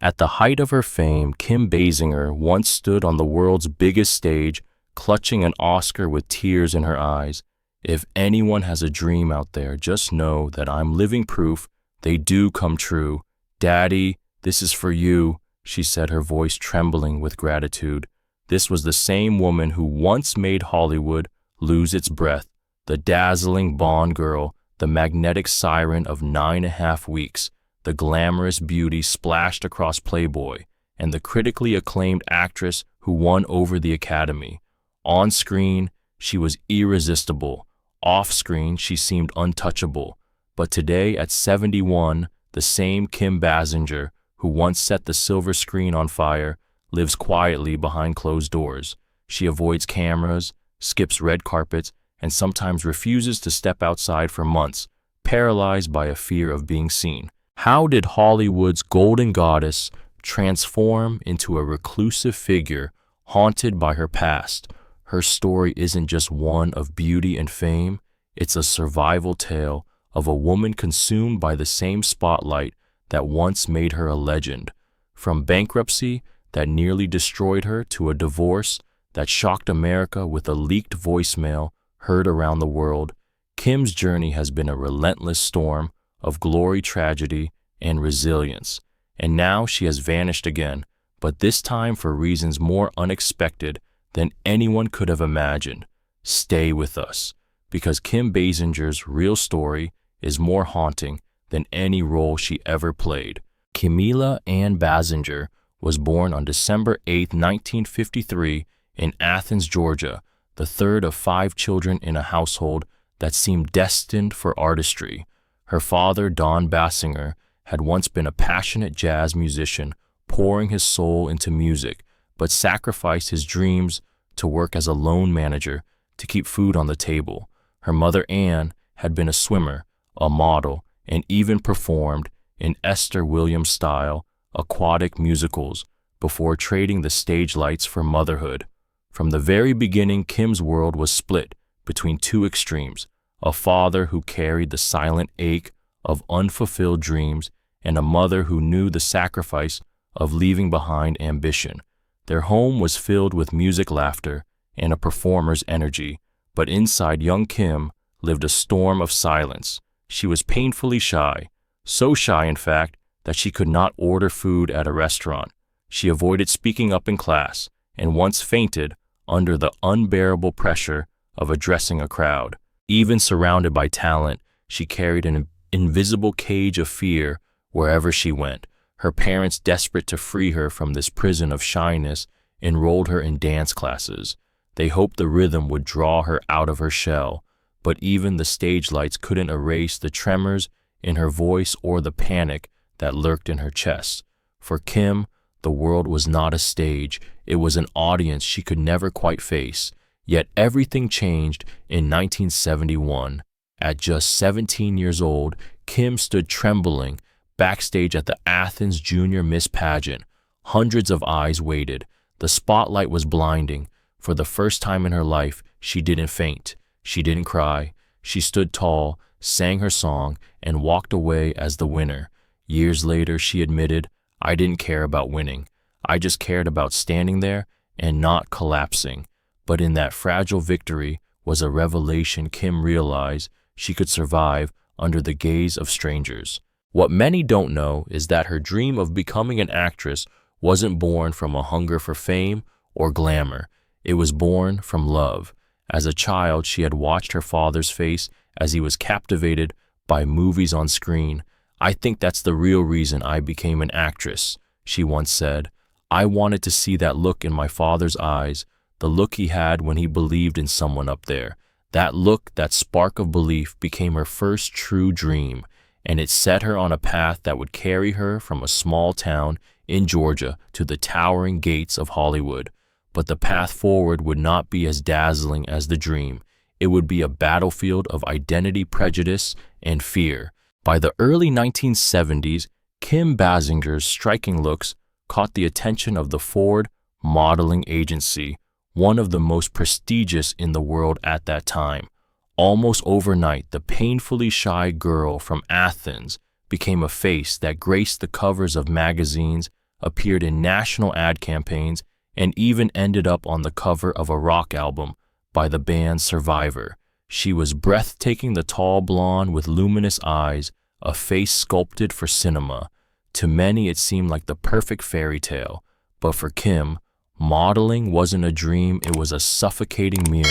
At the height of her fame, Kim Basinger once stood on the world's biggest stage, clutching an Oscar with tears in her eyes. If anyone has a dream out there, just know that I'm living proof they do come true. Daddy, this is for you, she said, her voice trembling with gratitude. This was the same woman who once made Hollywood lose its breath, the dazzling Bond girl, the magnetic siren of 9.5 weeks, the glamorous beauty splashed across Playboy, and the critically acclaimed actress who won over the Academy. On screen, she was irresistible. Off screen, she seemed untouchable. But today, at 71, the same Kim Basinger, who once set the silver screen on fire, lives quietly behind closed doors. She avoids cameras, skips red carpets, and sometimes refuses to step outside for months, paralyzed by a fear of being seen. How did Hollywood's golden goddess transform into a reclusive figure haunted by her past? Her story isn't just one of beauty and fame, it's a survival tale of a woman consumed by the same spotlight that once made her a legend. From bankruptcy that nearly destroyed her to a divorce that shocked America with a leaked voicemail heard around the world, Kim's journey has been a relentless storm of glory, tragedy, and resilience. And now she has vanished again, but this time for reasons more unexpected than anyone could have imagined. Stay with us, because Kim Basinger's real story is more haunting than any role she ever played. Camilla Ann Basinger was born on December 8, 1953, in Athens, Georgia, the third of 5 children in a household that seemed destined for artistry. Her father, Don Basinger, had once been a passionate jazz musician, pouring his soul into music, but sacrificed his dreams to work as a loan manager to keep food on the table. Her mother, Ann, had been a swimmer, a model, and even performed in Esther Williams-style aquatic musicals before trading the stage lights for motherhood. From the very beginning, Kim's world was split between 2 extremes, a father who carried the silent ache of unfulfilled dreams and a mother who knew the sacrifice of leaving behind ambition. Their home was filled with music, laughter, and a performer's energy, but inside young Kim lived a storm of silence. She was painfully shy, so shy, in fact, that she could not order food at a restaurant. She avoided speaking up in class and once fainted under the unbearable pressure of addressing a crowd. Even surrounded by talent, she carried an invisible cage of fear wherever she went. Her parents, desperate to free her from this prison of shyness, enrolled her in dance classes. They hoped the rhythm would draw her out of her shell, but even the stage lights couldn't erase the tremors in her voice or the panic that lurked in her chest. For Kim, the world was not a stage, it was an audience she could never quite face. Yet everything changed in 1971. At just 17 years old, Kim stood trembling backstage at the Athens Junior Miss pageant. Hundreds of eyes waited. The spotlight was blinding. For the first time in her life, she didn't faint. She didn't cry. She stood tall, sang her song, and walked away as the winner. Years later, she admitted, "I didn't care about winning. I just cared about standing there and not collapsing." But in that fragile victory was a revelation. Kim realized she could survive under the gaze of strangers. What many don't know is that her dream of becoming an actress wasn't born from a hunger for fame or glamour. It was born from love. As a child, she had watched her father's face as he was captivated by movies on screen. "I think that's the real reason I became an actress," she once said. "I wanted to see that look in my father's eyes, the look he had when he believed in someone up there. That look, that spark of belief, became her first true dream, and it set her on a path that would carry her from a small town in Georgia to the towering gates of Hollywood. But the path forward would not be as dazzling as the dream. It would be a battlefield of identity, prejudice, and fear. By the early 1970s, Kim Basinger's striking looks caught the attention of the Ford modeling agency, one of the most prestigious in the world at that time. Almost overnight, the painfully shy girl from Athens became a face that graced the covers of magazines, appeared in national ad campaigns, and even ended up on the cover of a rock album by the band Survivor. She was breathtaking, the tall blonde with luminous eyes, a face sculpted for cinema. To many, it seemed like the perfect fairy tale, but for Kim, modeling wasn't a dream, it was a suffocating mirror.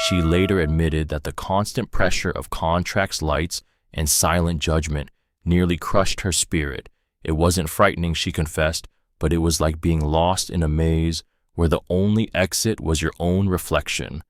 She later admitted that the constant pressure of contracts, lights, and silent judgment nearly crushed her spirit. It wasn't frightening, she confessed, but it was like being lost in a maze where the only exit was your own reflection.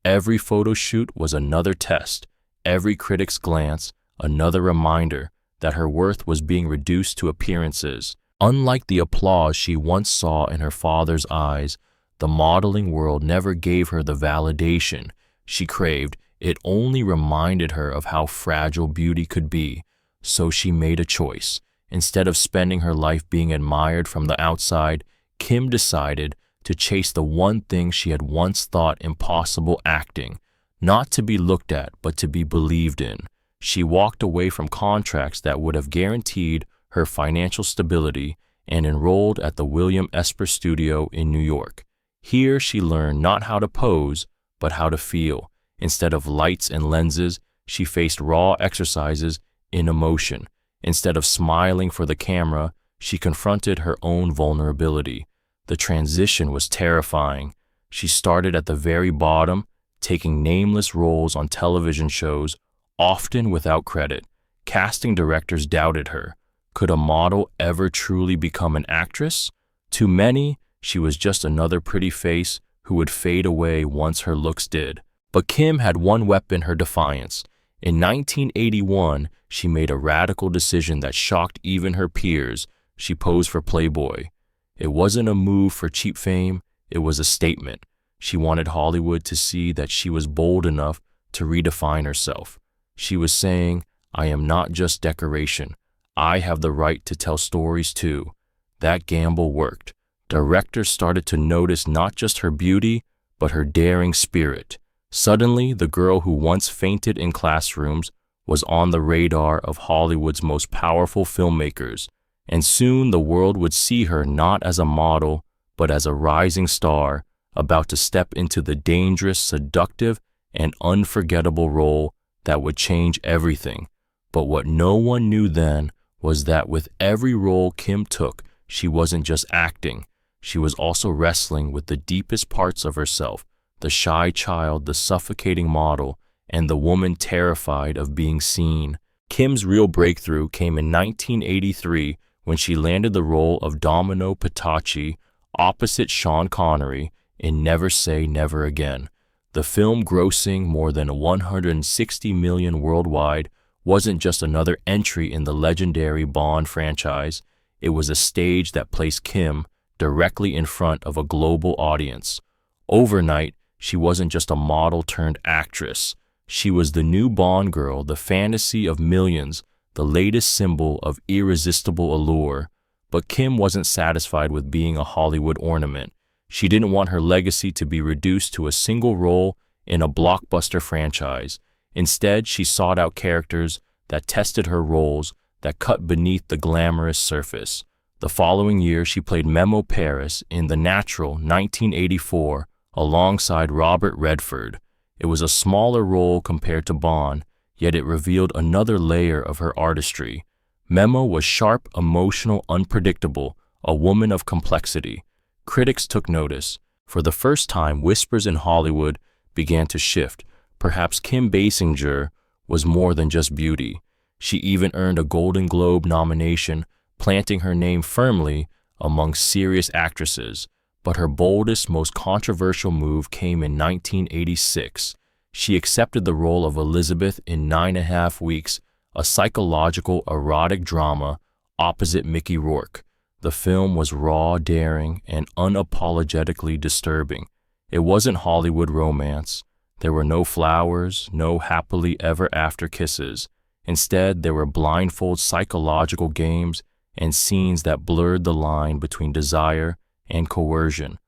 Every photo shoot was another test, every critic's glance another reminder that her worth was being reduced to appearances. Unlike the applause she once saw in her father's eyes, the modeling world never gave her the validation she craved. It only reminded her of how fragile beauty could be. So she made a choice. Instead of spending her life being admired from the outside, Kim decided to chase the one thing she had once thought impossible: acting. Not to be looked at, but to be believed in. She walked away from contracts that would have guaranteed her financial stability and enrolled at the William Esper Studio in New York. Here she learned not how to pose, but how to feel. Instead of lights and lenses, she faced raw exercises in emotion. Instead of smiling for the camera, she confronted her own vulnerability. The transition was terrifying. She started at the very bottom, taking nameless roles on television shows, often without credit. Casting directors doubted her. Could a model ever truly become an actress? To many, she was just another pretty face who would fade away once her looks did. But Kim had one weapon: her defiance. In 1981, she made a radical decision that shocked even her peers. She posed for Playboy. It wasn't a move for cheap fame, it was a statement. She wanted Hollywood to see that she was bold enough to redefine herself. She was saying, "I am not just decoration. I have the right to tell stories too." That gamble worked. Directors started to notice not just her beauty, but her daring spirit. Suddenly, the girl who once fainted in classrooms was on the radar of Hollywood's most powerful filmmakers, and soon the world would see her not as a model, but as a rising star, about to step into the dangerous, seductive, and unforgettable role that would change everything. But what no one knew then was that with every role Kim took, she wasn't just acting. She was also wrestling with the deepest parts of herself: the shy child, the suffocating model, and the woman terrified of being seen. Kim's real breakthrough came in 1983 when she landed the role of Domino Patachi opposite Sean Connery in Never Say Never Again. The film, grossing more than $160 million worldwide, wasn't just another entry in the legendary Bond franchise. It was a stage that placed Kim directly in front of a global audience. Overnight, she wasn't just a model turned actress. She was the new Bond girl, the fantasy of millions, the latest symbol of irresistible allure. But Kim wasn't satisfied with being a Hollywood ornament. She didn't want her legacy to be reduced to a single role in a blockbuster franchise. Instead, she sought out characters that tested her roles, that cut beneath the glamorous surface. The following year, she played Memo Paris in The Natural, 1984, alongside Robert Redford. It was a smaller role compared to Bond, yet it revealed another layer of her artistry. Memo was sharp, emotional, unpredictable, a woman of complexity. Critics took notice. For the first time, whispers in Hollywood began to shift. Perhaps Kim Basinger was more than just beauty. She even earned a Golden Globe nomination, planting her name firmly among serious actresses. But her boldest, most controversial move came in 1986. She accepted the role of Elizabeth in 9.5 Weeks, a psychological erotic drama opposite Mickey Rourke. The film was raw, daring, and unapologetically disturbing. It wasn't Hollywood romance. There were no flowers, no happily ever after kisses. Instead, there were blindfold psychological games and scenes that blurred the line between desire and coercion.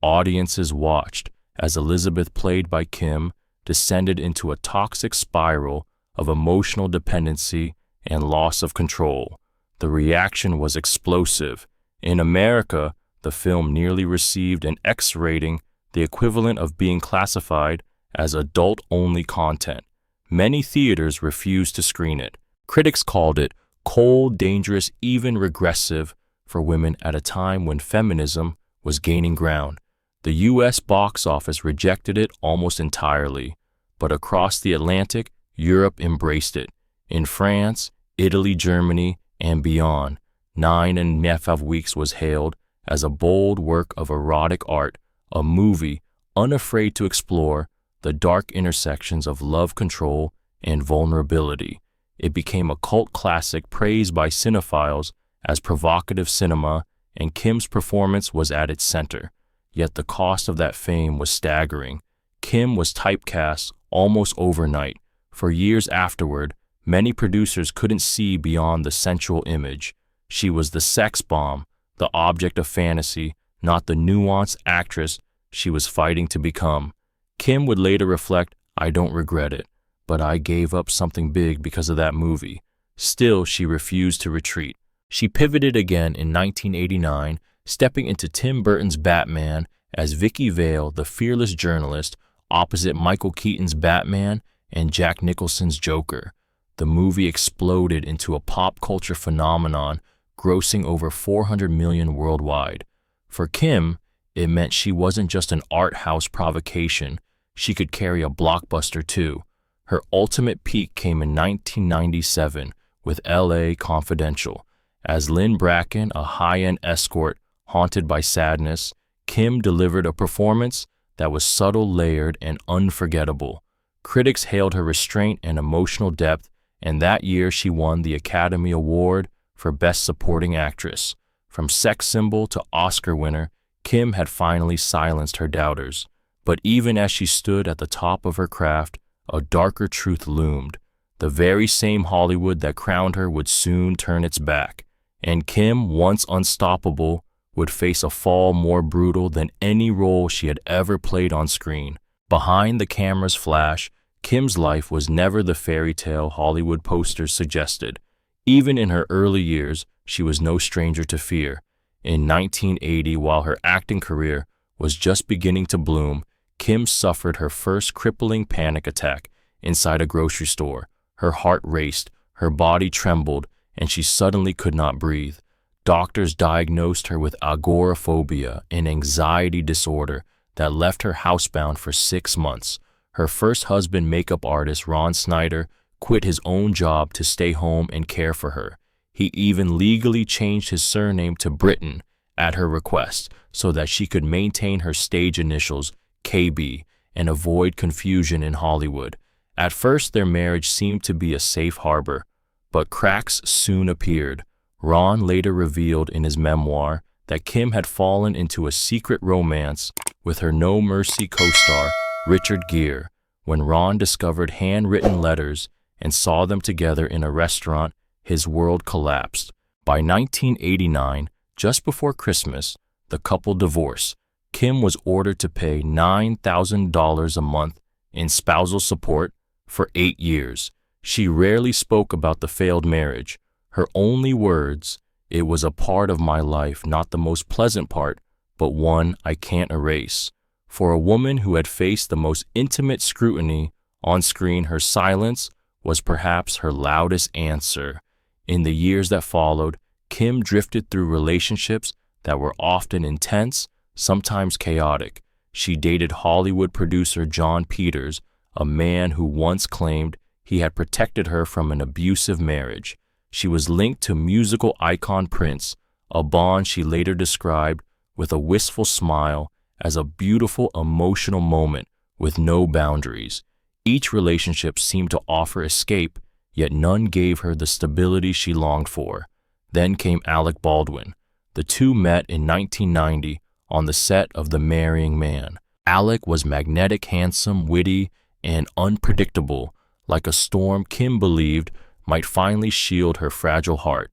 Audiences watched as Elizabeth, played by Kim, descended into a toxic spiral of emotional dependency and loss of control. The reaction was explosive. In America, the film nearly received an X rating, the equivalent of being classified as adult-only content. Many theaters refused to screen it. Critics called it cold, dangerous, even regressive for women at a time when feminism was gaining ground. The U.S. box office rejected it almost entirely, but across the Atlantic, Europe embraced it. In France, Italy, Germany, and beyond, 9½ Weeks was hailed as a bold work of erotic art, a movie unafraid to explore the dark intersections of love control and vulnerability. It became a cult classic praised by cinephiles as provocative cinema, and Kim's performance was at its center. Yet the cost of that fame was staggering. Kim was typecast almost overnight. For years afterward, many producers couldn't see beyond the sensual image. She was the sex bomb, the object of fantasy, not the nuanced actress she was fighting to become. Kim would later reflect, "I don't regret it, but I gave up something big because of that movie." Still, she refused to retreat. She pivoted again in 1989, stepping into Tim Burton's Batman as Vicky Vale, the fearless journalist, opposite Michael Keaton's Batman and Jack Nicholson's Joker. The movie exploded into a pop culture phenomenon, grossing over $400 million worldwide. For Kim, it meant she wasn't just an art house provocation. She could carry a blockbuster too. Her ultimate peak came in 1997 with L.A. Confidential. As Lynn Bracken, a high-end escort haunted by sadness, Kim delivered a performance that was subtle, layered, and unforgettable. Critics hailed her restraint and emotional depth, and that year she won the Academy Award for Best Supporting Actress. From sex symbol to Oscar winner, Kim had finally silenced her doubters. But even as she stood at the top of her craft, a darker truth loomed. The very same Hollywood that crowned her would soon turn its back. And Kim, once unstoppable, would face a fall more brutal than any role she had ever played on screen. Behind the camera's flash, Kim's life was never the fairy tale Hollywood posters suggested. Even in her early years, she was no stranger to fear. In 1980, while her acting career was just beginning to bloom, Kim suffered her first crippling panic attack inside a grocery store. Her heart raced, her body trembled, and she suddenly could not breathe. Doctors diagnosed her with agoraphobia, an anxiety disorder that left her housebound for 6 months. Her first husband, makeup artist Ron Snyder, quit his own job to stay home and care for her. He even legally changed his surname to Britton at her request so that she could maintain her stage initials, KB, and avoid confusion in Hollywood. At first, their marriage seemed to be a safe harbor, but cracks soon appeared. Ron later revealed in his memoir that Kim had fallen into a secret romance with her No Mercy co-star, Richard Gere. When Ron discovered handwritten letters and saw them together in a restaurant, his world collapsed. By 1989, just before Christmas, the couple divorced. Kim was ordered to pay $9,000 a month in spousal support for 8 years. She rarely spoke about the failed marriage. Her only words, "It was a part of my life, not the most pleasant part, but one I can't erase." For a woman who had faced the most intimate scrutiny on screen, her silence was perhaps her loudest answer. In the years that followed, Kim drifted through relationships that were often intense, sometimes chaotic. She dated Hollywood producer John Peters, a man who once claimed he had protected her from an abusive marriage. She was linked to musical icon Prince, a bond she later described with a wistful smile as a beautiful emotional moment with no boundaries. Each relationship seemed to offer escape, yet none gave her the stability she longed for. Then came Alec Baldwin. The two met in 1990 on the set of The Marrying Man. Alec was magnetic, handsome, witty, and unpredictable, like a storm Kim believed might finally shield her fragile heart.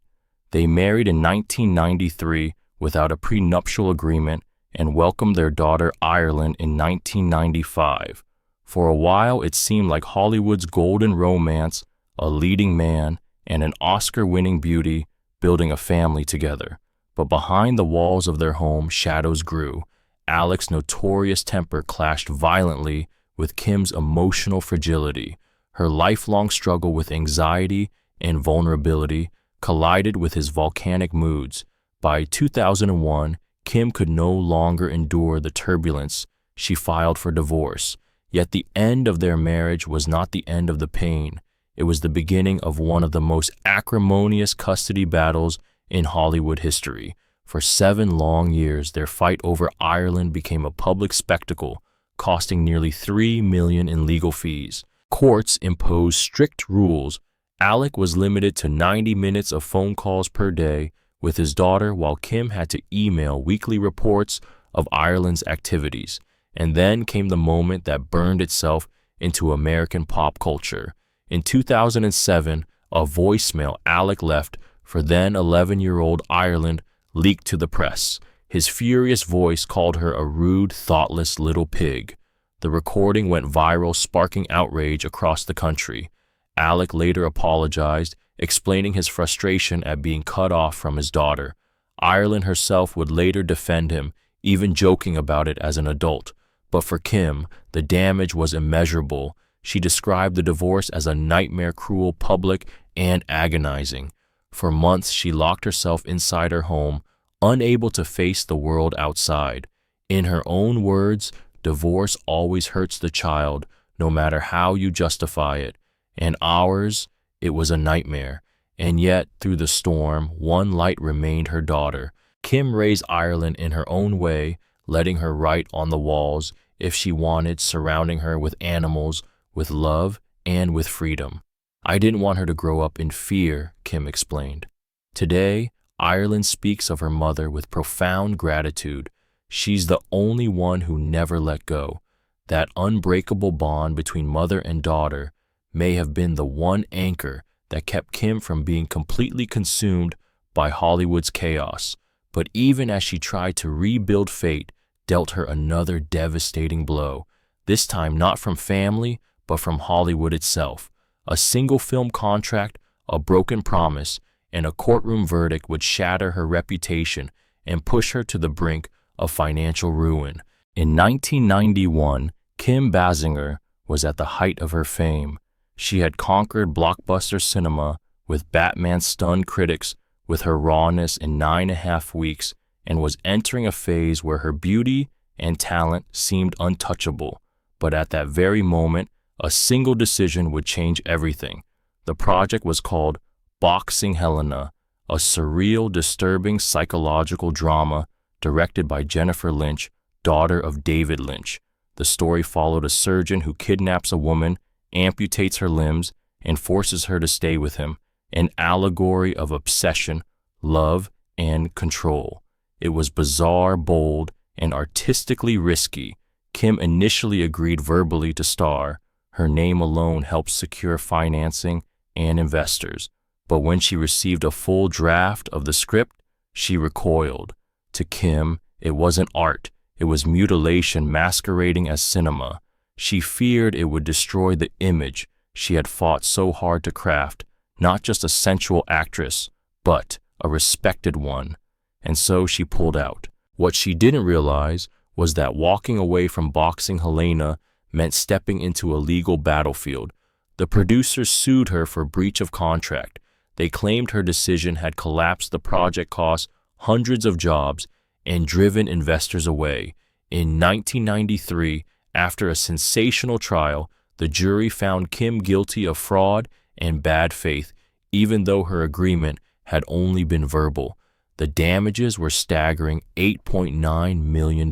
They married in 1993 without a prenuptial agreement and welcomed their daughter Ireland in 1995. For a while, it seemed like Hollywood's golden romance, a leading man and an Oscar-winning beauty building a family together. But behind the walls of their home, shadows grew. Alec's notorious temper clashed violently with Kim's emotional fragility. Her lifelong struggle with anxiety and vulnerability collided with his volcanic moods. By 2001, Kim could no longer endure the turbulence. She filed for divorce. Yet the end of their marriage was not the end of the pain. It was the beginning of one of the most acrimonious custody battles in Hollywood history. For 7 long years, their fight over Ireland became a public spectacle, costing nearly $3 million in legal fees. Courts imposed strict rules. Alec was limited to 90 minutes of phone calls per day with his daughter, while Kim had to email weekly reports of Ireland's activities. And then came the moment that burned itself into American pop culture. In 2007, a voicemail Alec left for then 11-year-old Ireland leaked to the press. His furious voice called her a rude, thoughtless little pig. The recording went viral, sparking outrage across the country. Alec later apologized, explaining his frustration at being cut off from his daughter. Ireland herself would later defend him, even joking about it as an adult. But for Kim, the damage was immeasurable. She described the divorce as a nightmare, cruel, public, and agonizing. For months, she locked herself inside her home, unable to face the world outside. In her own words, divorce always hurts the child, no matter how you justify it. And ours, it was a nightmare. And yet, through the storm, one light remained: her daughter. Kim raised Ireland in her own way, letting her write on the walls if she wanted, surrounding her with animals, with love, and with freedom. I didn't want her to grow up in fear, Kim explained. Today, Ireland speaks of her mother with profound gratitude. She's the only one who never let go. That unbreakable bond between mother and daughter may have been the one anchor that kept Kim from being completely consumed by Hollywood's chaos. But even as she tried to rebuild, fate dealt her another devastating blow, this time not from family, but from Hollywood itself. A single film contract, a broken promise, and a courtroom verdict would shatter her reputation and push her to the brink of financial ruin. In 1991, Kim Basinger was at the height of her fame. She had conquered blockbuster cinema with Batman, stunned critics with her rawness in 9.5 weeks, and was entering a phase where her beauty and talent seemed untouchable. But at that very moment, a single decision would change everything. The project was called Boxing Helena, a surreal, disturbing psychological drama directed by Jennifer Lynch, daughter of David Lynch. The story followed a surgeon who kidnaps a woman, amputates her limbs, and forces her to stay with him, an allegory of obsession, love, and control. It was bizarre, bold, and artistically risky. Kim initially agreed verbally to star. Her name alone helped secure financing and investors. But when she received a full draft of the script, she recoiled. To Kim, it wasn't art. It was mutilation masquerading as cinema. She feared it would destroy the image she had fought so hard to craft, not just a sensual actress, but a respected one. And so she pulled out. What she didn't realize was that walking away from Boxing Helena meant stepping into a legal battlefield. The producers sued her for breach of contract. They claimed her decision had collapsed the project, cost hundreds of jobs, and driven investors away. In 1993, after a sensational trial, the jury found Kim guilty of fraud and bad faith, even though her agreement had only been verbal. The damages were staggering $8.9 million.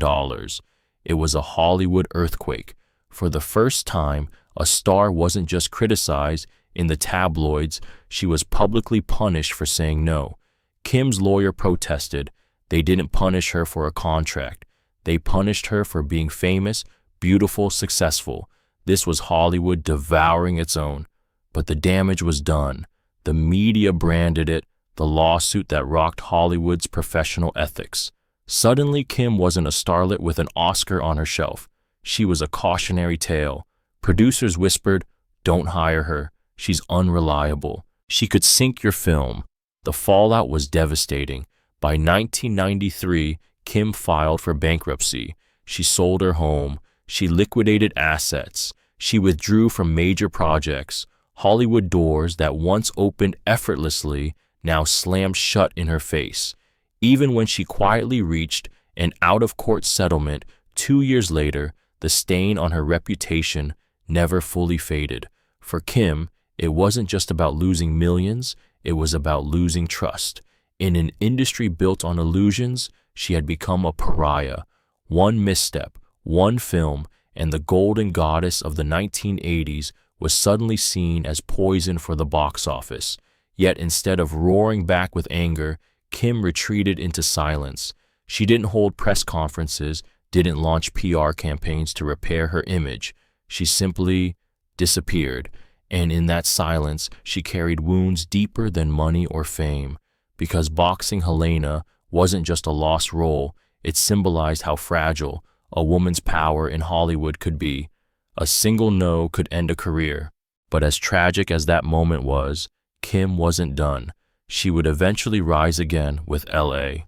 It was a Hollywood earthquake. For the first time, a star wasn't just criticized in the tabloids, she was publicly punished for saying no. Kim's lawyer protested. They didn't punish her for a contract. They punished her for being famous, beautiful, successful. This was Hollywood devouring its own. But the damage was done. The media branded it the lawsuit that rocked Hollywood's professional ethics. Suddenly, Kim wasn't a starlet with an Oscar on her shelf. She was a cautionary tale. Producers whispered, "Don't hire her. She's unreliable. She could sink your film." The fallout was devastating, By 1993, Kim filed for bankruptcy. She sold her home. She liquidated assets. She withdrew from major projects. Hollywood doors that once opened effortlessly now slammed shut in her face. Even when she quietly reached an out-of-court settlement 2 years later, the stain on her reputation never fully faded. For Kim, it wasn't just about losing millions, it was about losing trust. In an industry built on illusions, she had become a pariah. One misstep, one film, and the golden goddess of the 1980s was suddenly seen as poison for the box office. Yet instead of roaring back with anger, Kim retreated into silence. She didn't hold press conferences, didn't launch PR campaigns to repair her image. She simply disappeared, and in that silence, she carried wounds deeper than money or fame. Because boxing Helena wasn't just a lost role, it symbolized how fragile a woman's power in Hollywood could be. A single no could end a career. But as tragic as that moment was, Kim wasn't done. She would eventually rise again with L.A.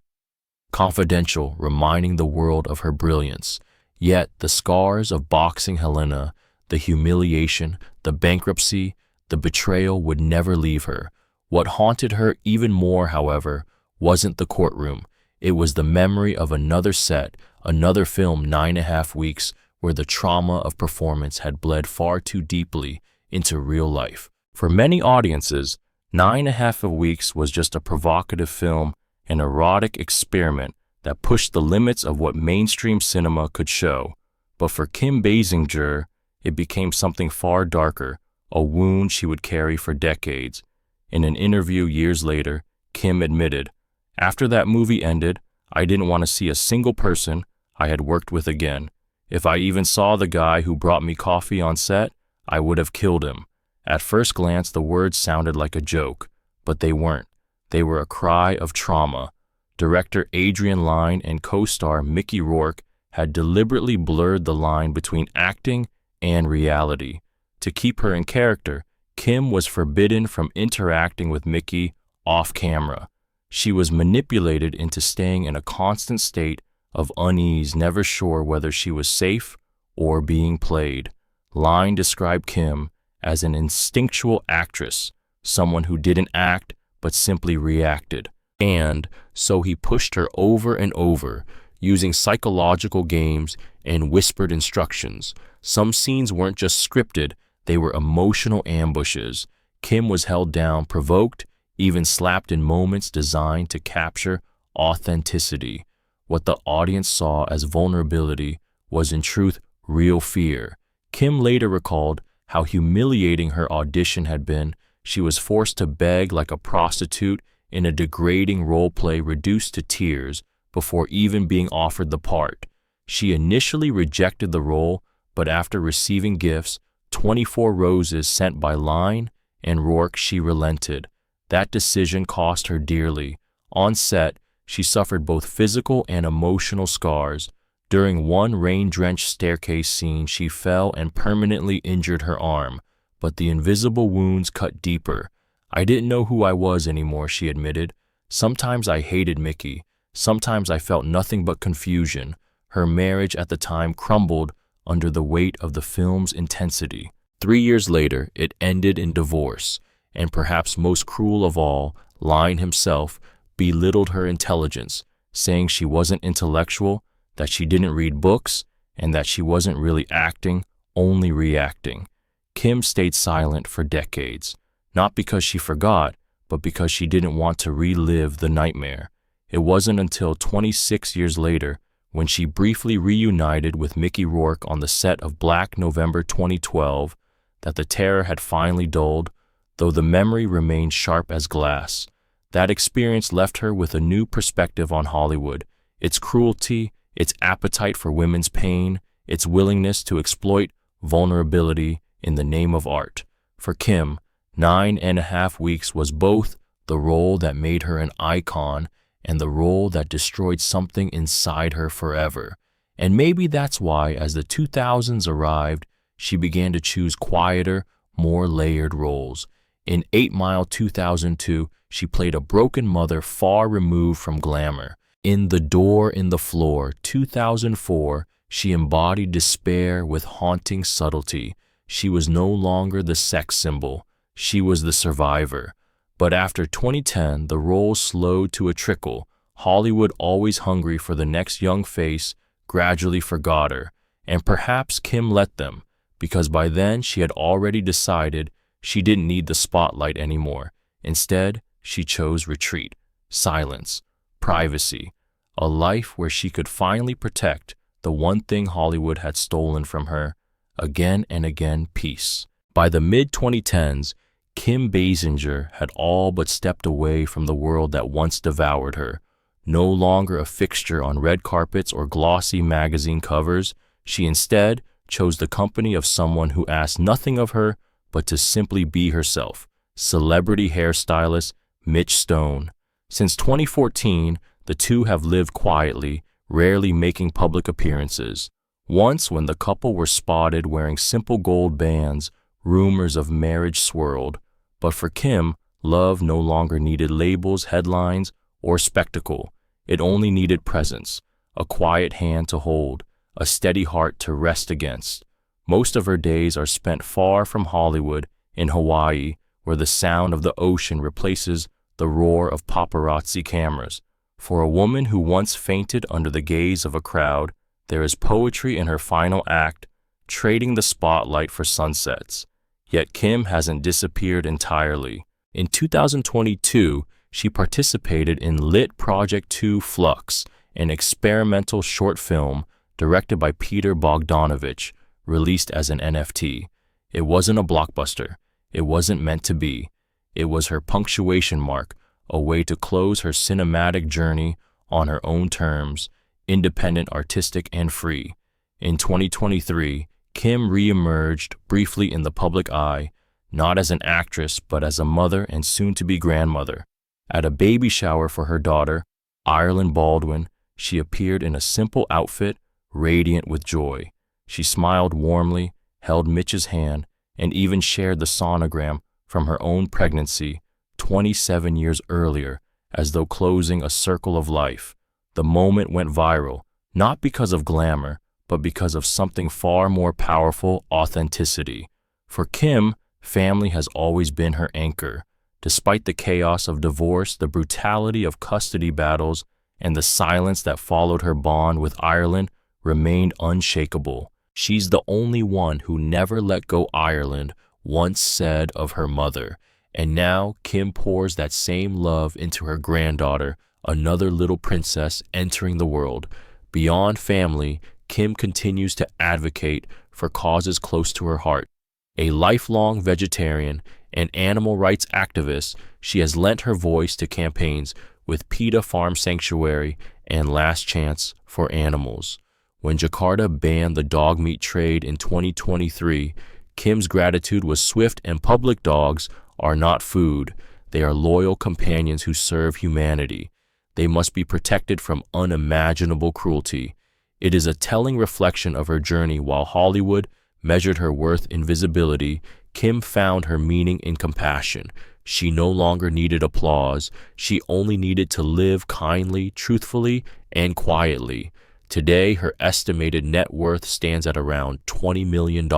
Confidential, reminding the world of her brilliance. Yet the scars of boxing Helena, the humiliation, the bankruptcy, the betrayal would never leave her. What haunted her even more, however, wasn't the courtroom. It was the memory of another set, another film 9.5 weeks, where the trauma of performance had bled far too deeply into real life. For many audiences, 9.5 weeks was just a provocative film, an erotic experiment that pushed the limits of what mainstream cinema could show. But for Kim Basinger, it became something far darker, a wound she would carry for decades. In an interview years later, Kim admitted, "After that movie ended, I didn't want to see a single person I had worked with again. If I even saw the guy who brought me coffee on set, I would have killed him." At first glance, the words sounded like a joke, but they weren't. They were a cry of trauma. Director Adrian Lyne and co-star Mickey Rourke had deliberately blurred the line between acting and reality. To keep her in character, Kim was forbidden from interacting with Mickey off camera. She was manipulated into staying in a constant state of unease, never sure whether she was safe or being played. Lyne described Kim as an instinctual actress, someone who didn't act but simply reacted. And so he pushed her over and over, using psychological games and whispered instructions. Some scenes weren't just scripted, they were emotional ambushes. Kim was held down, provoked, even slapped in moments designed to capture authenticity. What the audience saw as vulnerability was in truth real fear. Kim later recalled how humiliating her audition had been. She was forced to beg like a prostitute in a degrading role play, reduced to tears before even being offered the part. She initially rejected the role, but after receiving gifts, 24 roses sent by Lyne and Rourke, she relented. That decision cost her dearly. On set, she suffered both physical and emotional scars. During one rain-drenched staircase scene, she fell and permanently injured her arm, but the invisible wounds cut deeper. "I didn't know who I was anymore," she admitted. "Sometimes I hated Mickey. Sometimes I felt nothing but confusion." Her marriage at the time crumbled under the weight of the film's intensity. 3 years later, it ended in divorce, and perhaps most cruel of all, Lyne himself belittled her intelligence, saying she wasn't intellectual, that she didn't read books, and that she wasn't really acting, only reacting. Kim stayed silent for decades, not because she forgot, but because she didn't want to relive the nightmare. It wasn't until 26 years later, when she briefly reunited with Mickey Rourke on the set of Black November 2012, that the terror had finally dulled, though the memory remained sharp as glass. That experience left her with a new perspective on Hollywood, its cruelty, its appetite for women's pain, its willingness to exploit vulnerability in the name of art. For Kim, 9.5 weeks was both the role that made her an icon and the role that destroyed something inside her forever. And maybe that's why, as the 2000s arrived, she began to choose quieter, more layered roles. In 8 Mile 2002, she played a broken mother far removed from glamour. In The Door in the Floor, 2004, she embodied despair with haunting subtlety. She was no longer the sex symbol, she was the survivor. But after 2010, the roles slowed to a trickle. Hollywood, always hungry for the next young face, gradually forgot her. And perhaps Kim let them, because by then she had already decided she didn't need the spotlight anymore. Instead, she chose retreat, silence, privacy, a life where she could finally protect the one thing Hollywood had stolen from her, again and again, peace. By the mid-2010s, Kim Basinger had all but stepped away from the world that once devoured her. No longer a fixture on red carpets or glossy magazine covers, she instead chose the company of someone who asked nothing of her but to simply be herself, celebrity hairstylist Mitch Stone. Since 2014, the two have lived quietly, rarely making public appearances. Once, when the couple were spotted wearing simple gold bands, rumors of marriage swirled. But for Kim, love no longer needed labels, headlines, or spectacle. It only needed presence, a quiet hand to hold, a steady heart to rest against. Most of her days are spent far from Hollywood, in Hawaii, where the sound of the ocean replaces the roar of paparazzi cameras. For a woman who once fainted under the gaze of a crowd, there is poetry in her final act, trading the spotlight for sunsets. Yet Kim hasn't disappeared entirely. In 2022, she participated in Lit Project 2 Flux, an experimental short film directed by Peter Bogdanovich, released as an NFT. It wasn't a blockbuster. It wasn't meant to be. It was her punctuation mark, a way to close her cinematic journey on her own terms, independent, artistic, and free. In 2023, Kim re-emerged briefly in the public eye, not as an actress, but as a mother and soon-to-be grandmother. At a baby shower for her daughter, Ireland Baldwin, she appeared in a simple outfit, radiant with joy. She smiled warmly, held Mitch's hand, and even shared the sonogram from her own pregnancy 27 years earlier, as though closing a circle of life. The moment went viral, not because of glamour, but because of something far more powerful: authenticity. For Kim, family has always been her anchor. Despite the chaos of divorce, the brutality of custody battles, and the silence that followed her bond with Ireland remained unshakable. She's the only one who never let go. Ireland once said of her mother. And now Kim pours that same love into her granddaughter, another little princess entering the world. Beyond family, Kim continues to advocate for causes close to her heart. A lifelong vegetarian and animal rights activist, she has lent her voice to campaigns with PETA Farm Sanctuary and Last Chance for Animals. When Jakarta banned the dog meat trade in 2023, Kim's gratitude was swift, and public. Dogs are not food. They are loyal companions who serve humanity. They must be protected from unimaginable cruelty. It is a telling reflection of her journey. While Hollywood measured her worth in visibility, Kim found her meaning in compassion. She no longer needed applause. She only needed to live kindly, truthfully, and quietly. Today, her estimated net worth stands at around $20 million.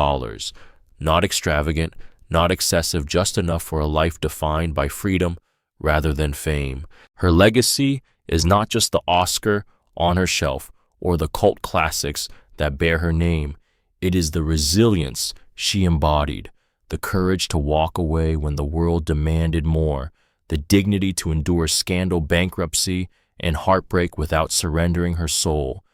Not extravagant, not excessive, just enough for a life defined by freedom rather than fame. Her legacy is not just the Oscar on her shelf or the cult classics that bear her name. It is the resilience she embodied, the courage to walk away when the world demanded more, the dignity to endure scandal, bankruptcy, and heartbreak without surrendering her soul.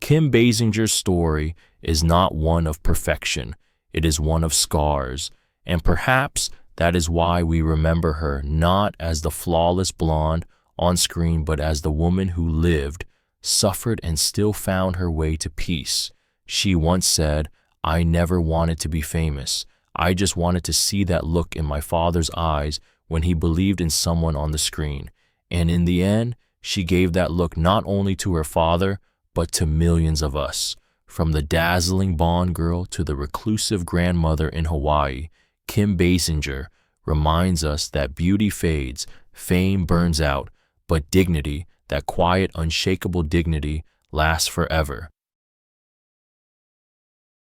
Kim Basinger's story is not one of perfection. It is one of scars, and perhaps that is why we remember her not as the flawless blonde on screen, but as the woman who lived, suffered, and still found her way to peace. She once said, "I never wanted to be famous. I just wanted to see that look in my father's eyes when he believed in someone on the screen." And in the end, she gave that look not only to her father, but to millions of us. From the dazzling Bond girl to the reclusive grandmother in Hawaii, Kim Basinger reminds us that beauty fades, Fame burns out, but dignity, that quiet, unshakable dignity, lasts forever.